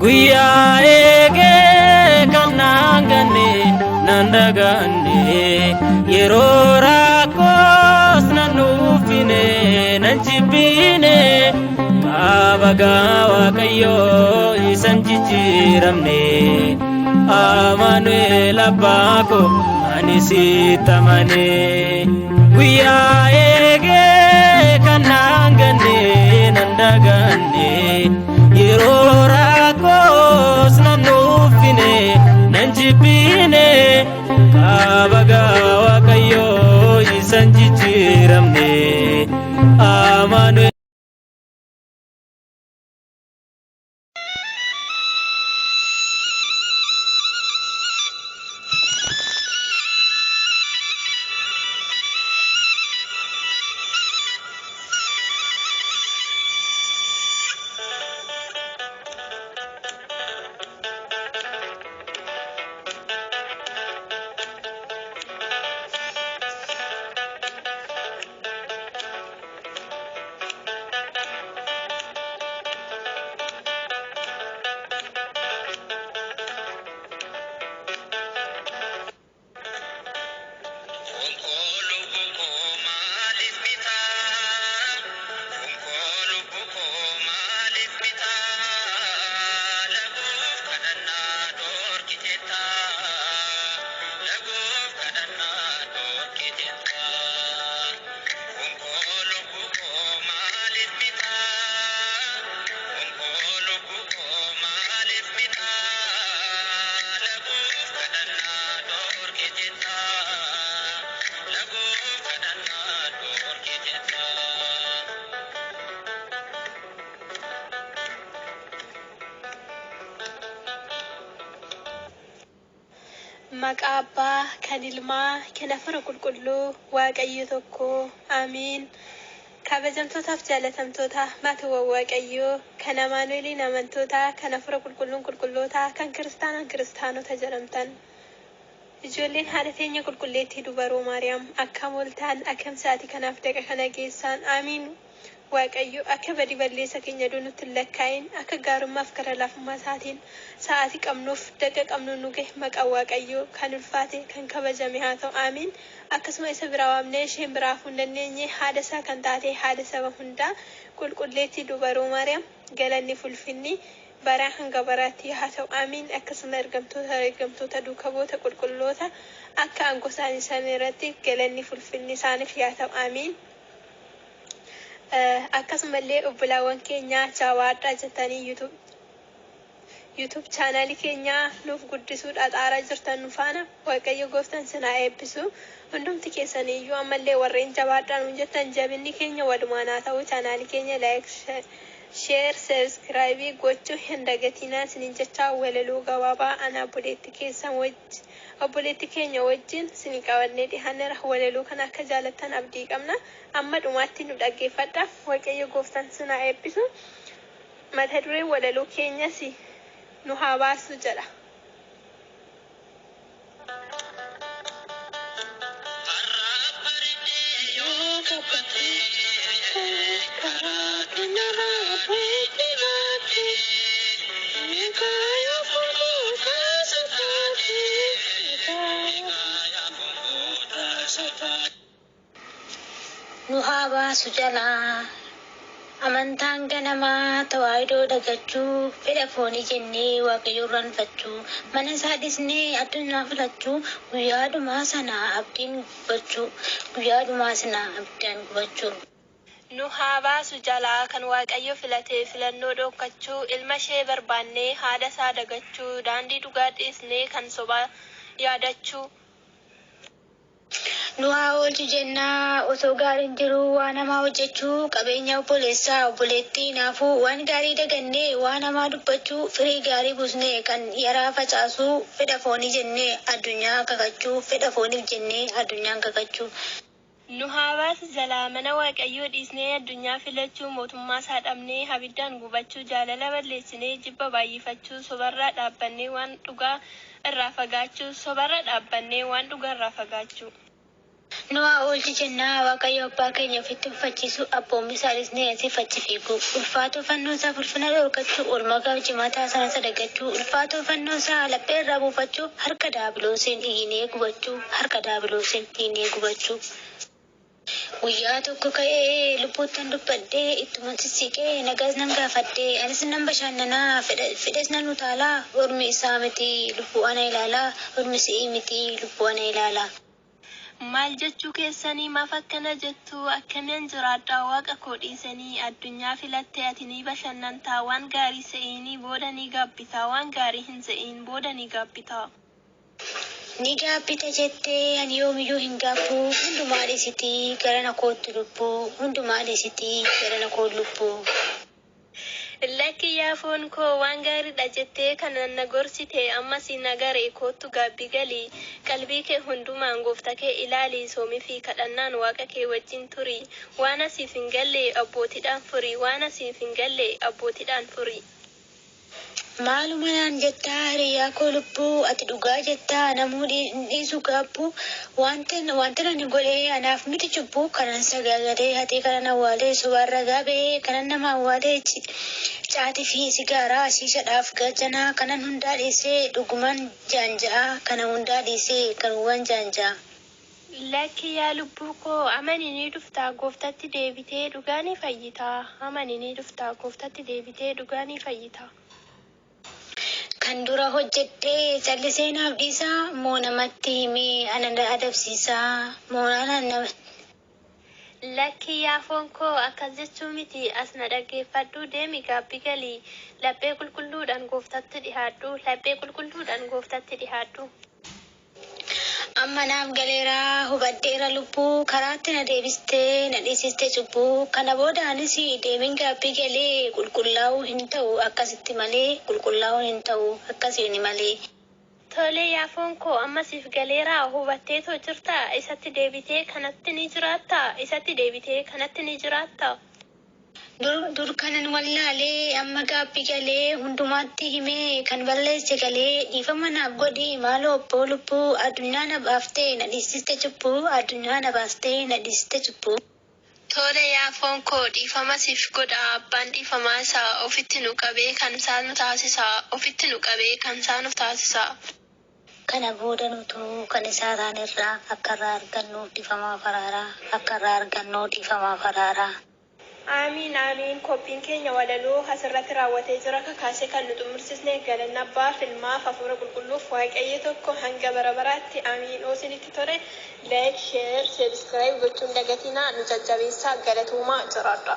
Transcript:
guyya ege kanangane nandagane yerora kos nanufine nanjibine kabagawa kayo isanjijiramne Amanuel abako anisitamane guyya ege kanangane nandagane yerora kos nanufine nanjibine kabagawa kayo isanjijiramne Amanuel Maqaba kanilma kanafara qulqullu waaqayyo tokko amiin kabajamtootaaf jaalatamtoota maatii waaqayyo kan Amaanu'eeliin amantoota kanafara qulqulluun qulqulloota kan kiristaanota jedhamtan ijoolleen haadha teenya qulqulleettii dubaroo Maariyaam akkam oltaan akkam sa'aatii kanaaf daqa kana geessan amiin waaqayyo akka badi balleessa keenya nutti lakkaa'in akka gaarummaaf gara laafummaa isaatiin sa'aatii qabnuuf daqa qabnu nu gahe maqaa waaqayyo kan ulfaate kan kabajame haa ta'u amiin akkasuma isa biraa waamnee isheen biraa hundanneenye haadha isaa kan taate haadha saba hundaa qulqulleettii dubaroo Maariyaam galanni fulfinni bara hanga baraatti haa ta'u amiin akkasuma ergamtoota duukaboota qulqulloota akka aangoo isaanii irratti galanni fulfinni isaaniif haa ta'u amiin akkasumallee obbolaawwan keenya jawaadhaa jettanii YouTube chaanalii keenya nuuf guddisuudhaan xaaraa jirtan nu faana waaqayyo gooftaan sinaa eebbisu hundumti keessaniyyuu ammallee warreen jawaadhaa nuun jettan jabinni keenya walumaan haa ta'u chaanalii keenya like share subscribe gochuu hin dagatinaa isiniin jechaa walaloo gabaabaa ana obboleetti keenya wajjin isinii qabannee dhiyaanneerra walaloo kana akka jaalattan abdii qabna amma dhumaatti nu dhaggeeffadhaa waaqayyo gooftaan sinaa eebbisu mata duree walaloo keenyas nu haa baasu jedha. Nu haa baasu jala amantaan ganamaa tawaahidoo dagachuu fedha foonii jennee waaqayyo irraanfachuu mana isaa dhisnee addunyaa filachuu guyyaadhumaa sana abdiin gubachuu. Nu haa baasu jala kan waaqayyo filatee filannoo dhokkachuu ilma ishee barbaannee haadha isaa dagachuu daandii dhugaa dhiisnee kan sobaa yaadachuu. Nu haa oolchu jennaa osoo gaariin jiru waan hamaa hojjechuu qabeenya obboleessaa obboleettii naafuu waan gaarii dagannee waan hamaa dubbachuu firii gaarii buusnee kan yaraa facaasuu fedha foonii jennee addunyaa kakachuu fedha fooniif jennee addunyaan kakachuu. Nu haa baasu jala mana waaqayyoo dhiisnee addunyaa filachuu mootummaa isaa dhabnee abiddaan gubachuu jaalala balleessinee jibba baay'ifachuu sobarraa dhaabbannee waan dhugaa irraa fagaachuu. Nuwa oolchi jennaa Waaqayyo abbaa keenya ofitti uffachiisu abboommi isaanis ni asiifachi fiigu. Ulfaatoo fannoo isaa fulfina dhorkachuu oolmaa gaafjimataa sana sadaqachuu ulfaatoo fannoo isaa laphee irraa buufachuu harka daabiloosiin dhiinee gubachuu harka daabiloosiin dhiinee gubachuu. Guyyaa tokko ka'ee lubbuuttan dubbadhee ittuma sissiqee nagaas nan gaafadhee anis nan bashannanaa fedhes nan utaalaa ormi isaa miti lubbuu ana ilaalaa ormi si'ii miti lubbuu ana ilaalaa. Maal jechuu keessanii maaf akkana jettu akkamiin jiraadhaa waaqa koo dhiisanii addunyaa filattee ati ni bashannantaa waan gaarii se'inii booda ni gaabbitaa waan gaarii hin se'in booda ni gaabbitaa. Ni gaabbita jettee ani yoomiyyuu hin gaabbu hundumaa dhiisitii gara na kootti lubbuu hundumaa dhiisitii gara na koo lubbuu. Lakki yaafoon koo waan gaariidha jettee kanan na gorsite ammas nagaree kootu gaabbii galii qalbii kee hundumaan gooftaa kee ilaalii soomii fi kadhannaan waaqa kee wajjin turii waan asiif hin galle abbootiidhaan furii waan asiif hin galle abbootiidhaan furii. Maaluma naan jettaa hiriyaa koo lubbuu ati dhugaa jettaa namuu dhiisu gaabbuu wanta nani godhee anaaf miti cubbuu kanan sagaagadee hatee kanan awwaalee sobaarra gaabee kanan nama awwaalee caatii fi sigaaraa shiishadhaaf gajanaa kanan hundaa dhiisee dhuguman jaanja'a kana hundaa dhiisee kanuwwan jaanja'a. Lakki yaa lubbuu koo amani ni dhuftaa gooftatti deebitee dhugaa ni fayyitaa amani ni dhuftaa gooftatti deebitee dhugaa ni fayyitaa. Kan dura hojjettee callisee naaf dhiisaa moo namatti himee ana adabsiisaa moo nama. Lakki yaafoon koo akkas jechuu miti as na dhaggeeffadhu deemi gaabbii galii laphee qulqulluudhaan gooftatti dhihaadhu laphee qulqulluudhaan gooftatti dhihaadhu. Amma naaf galeeraa hubadheera lubbuu karaatti na deebistee na dhiisiste cubbuu kana boodaanis deemin gaabbii galee qulqullaa'uu hin ta'u akkasitti malee qulqullaa'uu hin ta'u akkasiin malee. Tole yaafoon koo ammasiif galeeraa hubatteetoo jirtaa isatti deebitee kanatti ni jiraattaa isatti deebitee kanatti ni jiraattaa. Dur kanan wallaalee amma gaabbii galee hundumaatti himee kan balleesse galee dhiifama naaf godhi maaloo obboo lubbuu addunyaa na baaftee na dhiisiste cubbuu addunyaa na baaftee na dhiisiste cubbuu. Tole yaafoon koo dhiifama siif godha abbaan dhiifamaa isaa ofitti nu qabee kan isaa nu taasisa ofitti nu qabee kan isaa nu taasisa. Kana booda nutu kan isaa taanirraa akka irraa argannuuf dhiifamaa faraaraa akka irraa argannuuf dhiifamaa faraaraa. Amiin amiin qophiin keenya walaloo asirratti raawwatee jira kakaasee kan nu xumursisne galanna abbaaf ilmaaf hafuura qulqulluuf waaqayyo tokko hanga bara baraatti amiin isinitti tole like share subscribe gochuun dagatinaa nu jajjabeessaa galatuumaa jiraadha.